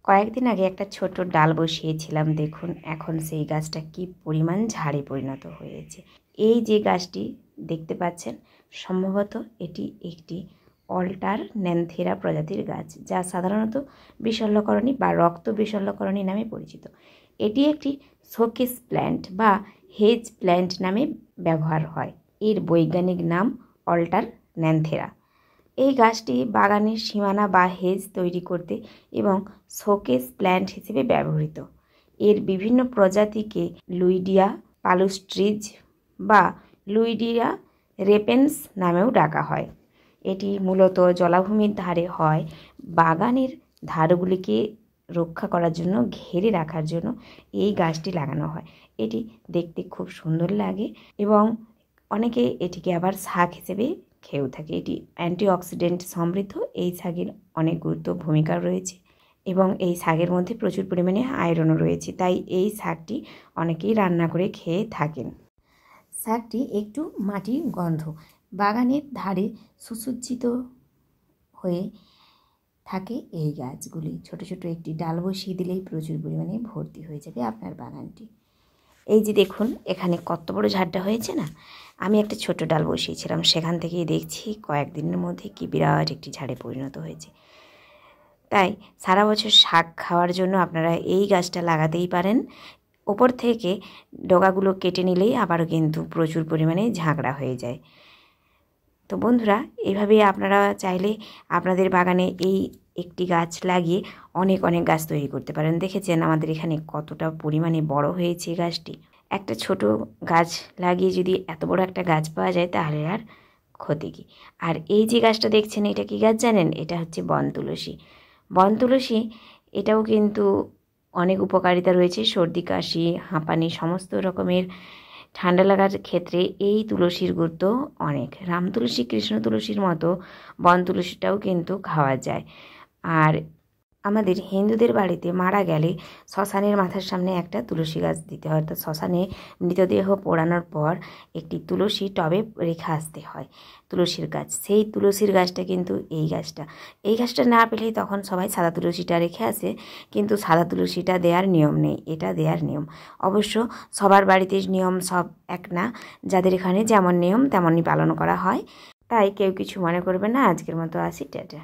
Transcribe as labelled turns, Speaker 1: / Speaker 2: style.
Speaker 1: কয়েকদিন আগে একটা ছোট ডাল বসিয়েছিলাম, দেখুন এখন সেই গাছটা কি পরিমাণ ঝাড়ে পরিণত হয়েছে। এই যে গাছটি দেখতে পাচ্ছেন, সম্ভবত এটি একটি অল্টার ন্যান্থেরা প্রজাতির গাছ, যা সাধারণত বিশল্যকরণী বা রক্ত বিশল্যকরণী নামে পরিচিত। এটি একটি শোকেস প্ল্যান্ট বা হেজ প্ল্যান্ট নামে ব্যবহার হয়। এর বৈজ্ঞানিক নাম অল্টার ন্যান্থেরা। এই গাছটি বাগানের সীমানা বা হেজ তৈরি করতে এবং শোকেস প্ল্যান্ট হিসেবে ব্যবহৃত। এর বিভিন্ন প্রজাতিকে লুইডিয়া পালুস্ট্রিজ বা লুইডিয়া রেপেন্স নামেও ডাকা হয়। এটি মূলত জলাভূমির ধারে হয়। বাগানের ধারগুলিকে রক্ষা করার জন্য, ঘিরে রাখার জন্য এই গাছটি লাগানো হয়। এটি দেখতে খুব সুন্দর লাগে এবং অনেকে এটিকে আবার শাক হিসেবে খেয়েও থাকে। এটি অ্যান্টিঅক্সিডেন্ট সমৃদ্ধ। এই শাকের অনেক গুরুত্ব ভূমিকা রয়েছে এবং এই শাকের মধ্যে প্রচুর পরিমাণে আয়রনও রয়েছে, তাই এই শাকটি অনেকেই রান্না করে খেয়ে থাকেন। শাকটি একটু মাটির গন্ধ। বাগানের ধারে সুসজ্জিত হয়ে থাকে এই গাছগুলি। ছোট ছোট একটি ডাল বসিয়ে দিলেই প্রচুর পরিমাণে ভর্তি হয়ে যাবে আপনার বাগানটি। এই যে দেখুন, এখানে কত বড় ঝাড়টা হয়েছে না। আমি একটা ছোট ডাল বসিয়েছিলাম, সেখান থেকেই দেখছি কয়েকদিনের মধ্যে কি বিরাট একটি ঝাড়ে পরিণত হয়েছে। তাই সারা বছর শাক খাওয়ার জন্য আপনারা এই গাছটা লাগাতেই পারেন। ওপর থেকে ডগাগুলো কেটে নিলেই আবারও কিন্তু প্রচুর পরিমাণে ঝাঁকড়া হয়ে যায়। তো বন্ধুরা, এইভাবেই আপনারা চাইলে আপনাদের বাগানে এই একটি গাছ লাগিয়ে অনেক অনেক গাছ তৈরি করতে পারেন। দেখেছেন আমাদের এখানে কতটা পরিমাণে বড় হয়েছে গাছটি। একটা ছোট গাছ লাগিয়ে যদি এত বড় একটা গাছ পাওয়া যায়, তাহলে আর ক্ষতি কী। আর এই যে গাছটা দেখছেন, এটা কি গাছ জানেন? এটা হচ্ছে বনতুলসী। বনতুলসী এটাও কিন্তু অনেক উপকারিতা রয়েছে। সর্দি, কাশি, হাঁপানি, সমস্ত রকমের ঠান্ডা লাগার ক্ষেত্রে এই তুলসীর গুরুত্ব অনেক। রাম তুলসী, কৃষ্ণ তুলসীর মতো বন তুলসীটাও কিন্তু খাওয়া যায়। আর আমাদের হিন্দুদের বাড়িতে মারা গেলে শ্মশানের মাথার সামনে একটা তুলসী গাছ দিতে হয়। অর্থাৎ শ্মশানে মৃতদেহ পোড়ানোর পর একটি তুলসী টবে রেখে আসতে হয় তুলসীর গাছ। সেই তুলসীর গাছটা কিন্তু এই গাছটা। এই গাছটা না পেলেই তখন সবাই সাদা তুলসীটা রেখে আসে, কিন্তু সাদা তুলসীটা দেওয়ার নিয়ম নেই, এটা দেওয়ার নিয়ম। অবশ্য সবার বাড়িতে নিয়ম সব এক না, যাদের এখানে যেমন নিয়ম তেমনই পালন করা হয়। তাই কেউ কিছু মনে করবে না। আজকের মতো আসি, টাটা।